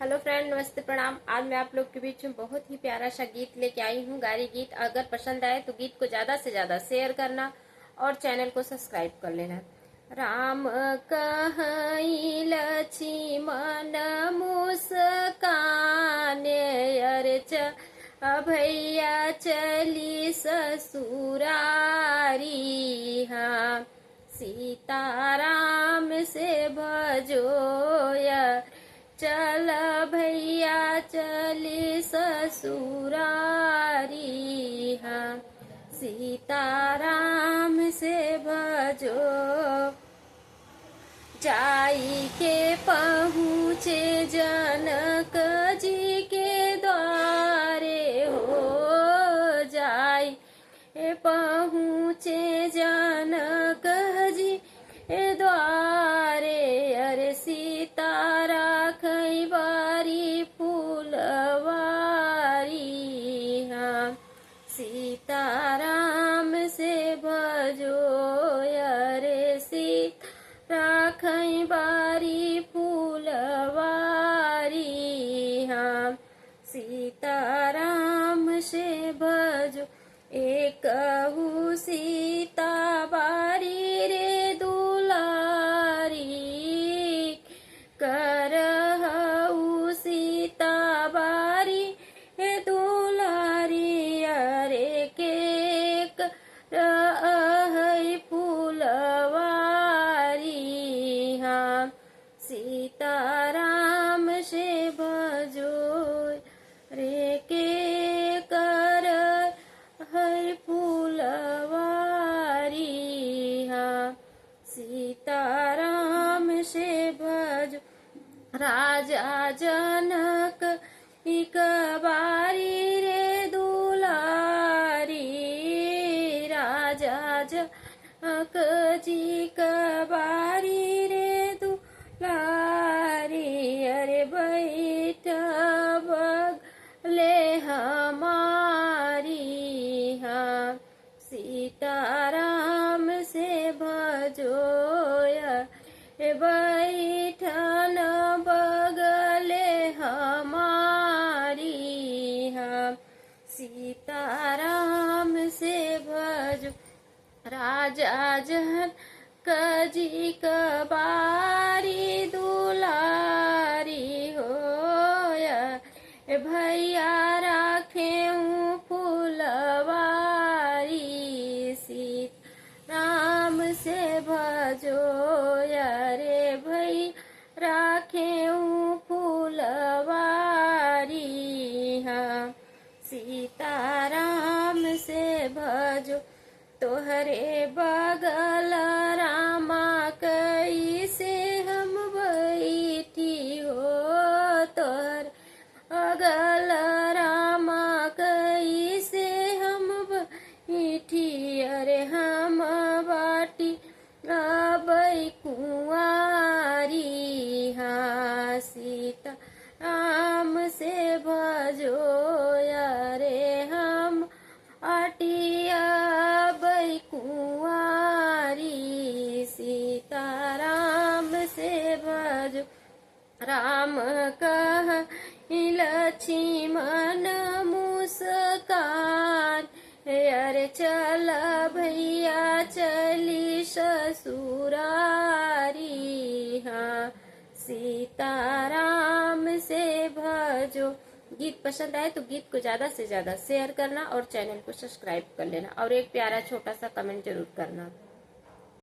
Hello friend, नमस्ते, प्रणाम। आज मैं आप लोग के बीच में बहुत ही प्यारा सा गीत लेके आई हूँ, गारी गीत। अगर पसंद आए तो गीत को ज्यादा से ज्यादा शेयर करना और चैनल को सब्सक्राइब कर लेना। राम कहीं लक्ष्मण मुस्काने, अर्च भैया चली ससुरारी। हाँ, सीताराम से भजो चल भैया चली ससुरारी। हाँ, सीताराम से भजो। जाई के पहुँचे जनक जी के द्वारे हो, जाई पहुँचे जनक जी के द्वारे। अरे सीता राखई बारी फूलवारी। हाँ, सीताराम से भजो, अरे सीता राखई बारी फूलवारी। हाँ, सीताराम से भजो। एक सीता बारी रे दुलारी, करहु सीता बारी हे दुलारी। अरे के रहई फूलवारी। हाँ, सीताराम से भजो, रे के कर है फूलवारी। हाँ, सीताराम से भजो। राजा जनक एक बारी रे दुलारी, राजा जनक जी का बारी रे दुलारी। अरे बैठ बगले हमारी। हाँ, सीताराम से भजो, बैठन बगले हमारी। हाँ, सीताराम से भजो। राजा जनक जी का बारी दुलारी हो, भैया राखे फूलवारी। सीताराम से भजो, अरे भई राखे फूलवारी। हाँ, सीताराम से भजो। तोहरे बगल रामा कैसे हम बैठी हो, तोहर बगल रामा कैसे हम बैठी। अरे हम बाटी अबै कुंवारी। हाँ, सीता राम से भजो, अरे हम आटिया बै कुंवारी। सीताराम से भजो। राम कह लक्ष्मण मुस्कान, अरे चल भैया चली ससुरारी। हाँ, सीताराम से भजो। गीत पसंद आए तो गीत को ज्यादा से ज्यादा शेयर करना और चैनल को सब्सक्राइब कर लेना और एक प्यारा छोटा सा कमेंट जरूर करना।